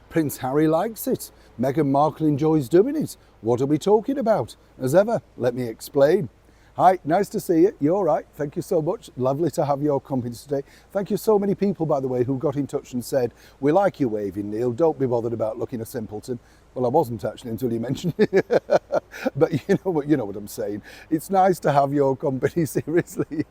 Prince Harry likes it. Meghan Markle enjoys doing it. What are we talking about? As ever, let me explain. Hi, nice to see you. You're all right. Thank you so much. Lovely to have your company today. Thank you so many people, by the way, who got in touch and said, we like you waving, Neil. Don't be bothered about looking a simpleton. Well, I wasn't actually until you mentioned it. But you know what I'm saying. It's nice to have your company, seriously.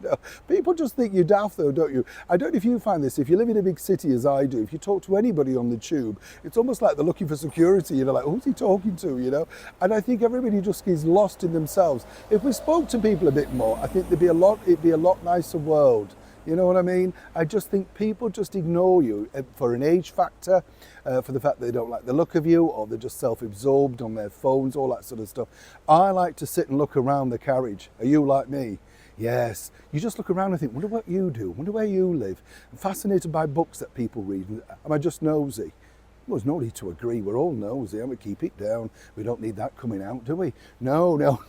People just think you're daft though, don't you? I don't know if you find this. If you live in a big city as I do, if you talk to anybody on the tube, it's almost like they're looking for security. Like, who's he talking to, And I think everybody just is lost in themselves. If we spoke to people a bit more, I think it'd be a lot nicer world. You know what I mean? I just think people just ignore you for an age factor, for the fact that they don't like the look of you, or they're just self-absorbed on their phones, all that sort of stuff. I like to sit and look around the carriage. Are you like me? Yes. You just look around and think, wonder what you do, wonder where you live. I'm fascinated by books that people read. Am I just nosy? Well, there's no need to agree. We're all nosy, and we keep it down. We don't need that coming out, do we? No.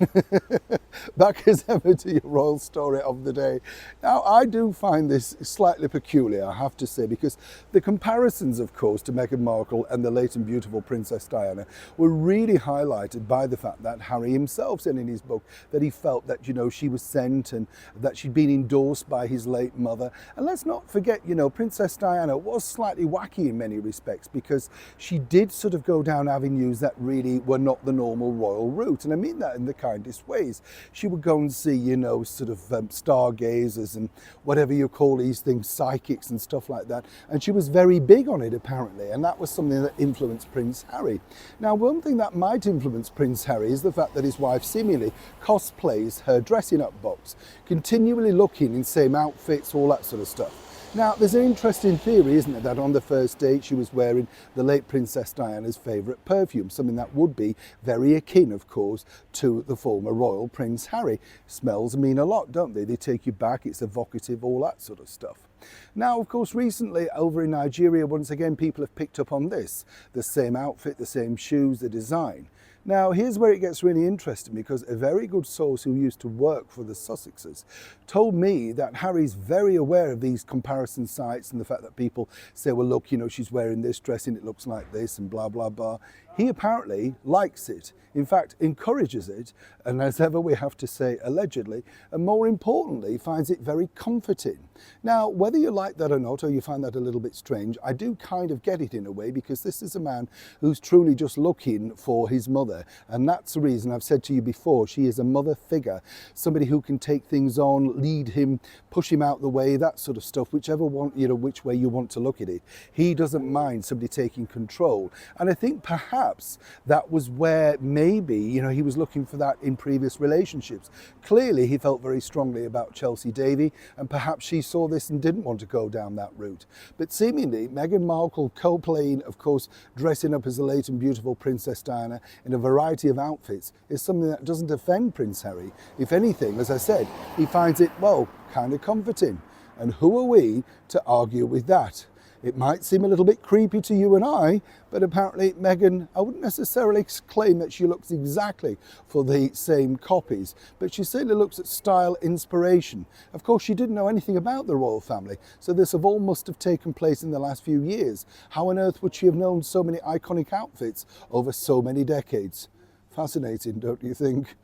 Back as ever to your royal story of the day. Now, I do find this slightly peculiar, I have to say, because the comparisons, of course, to Meghan Markle and the late and beautiful Princess Diana were really highlighted by the fact that Harry himself said in his book that he felt that, she was sent and that she'd been endorsed by his late mother. And let's not forget, Princess Diana was slightly wacky in many respects, because she did sort of go down avenues that really were not the normal royal route. And I mean that in the kindest ways. She would go and see, sort of stargazers and whatever you call these things, psychics and stuff like that. And she was very big on it, apparently. And that was something that influenced Prince Harry. Now, one thing that might influence Prince Harry is the fact that his wife seemingly cosplays her dressing up box, continually looking in same outfits, all that sort of stuff. Now, there's an interesting theory, isn't it, that on the first date she was wearing the late Princess Diana's favourite perfume, something that would be very akin, of course, to the former royal Prince Harry. Smells mean a lot, don't they? They take you back, it's evocative, all that sort of stuff. Now, of course, recently over in Nigeria, once again, people have picked up on this. The same outfit, the same shoes, the design. Now, here's where it gets really interesting, because a very good source who used to work for the Sussexes told me that Harry's very aware of these comparison sites and the fact that people say, well, look, she's wearing this dress and it looks like this and blah, blah, blah. He apparently likes it, in fact, encourages it, and as ever we have to say allegedly, and more importantly, finds it very comforting. Now, whether you like that or not, or you find that a little bit strange, I do kind of get it in a way, because this is a man who's truly just looking for his mother. And that's the reason I've said to you before, she is a mother figure, somebody who can take things on, lead him, push him out the way, that sort of stuff, whichever one, which way you want to look at it. He doesn't mind somebody taking control. And I think perhaps that was where maybe, he was looking for that in previous relationships. Clearly, he felt very strongly about Chelsea Davy, and perhaps she saw this and didn't want to go down that route. But seemingly, Meghan Markle co-playing, of course, dressing up as the late and beautiful Princess Diana in a variety of outfits is something that doesn't offend Prince Harry. If anything, as I said, he finds it, well, kind of comforting. And who are we to argue with that? It might seem a little bit creepy to you and I, but apparently Meghan, I wouldn't necessarily claim that she looks exactly for the same copies, but she certainly looks at style inspiration. Of course, she didn't know anything about the royal family, so this all must have taken place in the last few years. How on earth would she have known so many iconic outfits over so many decades? Fascinating, don't you think?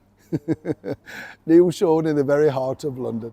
Neil Sean in the very heart of London.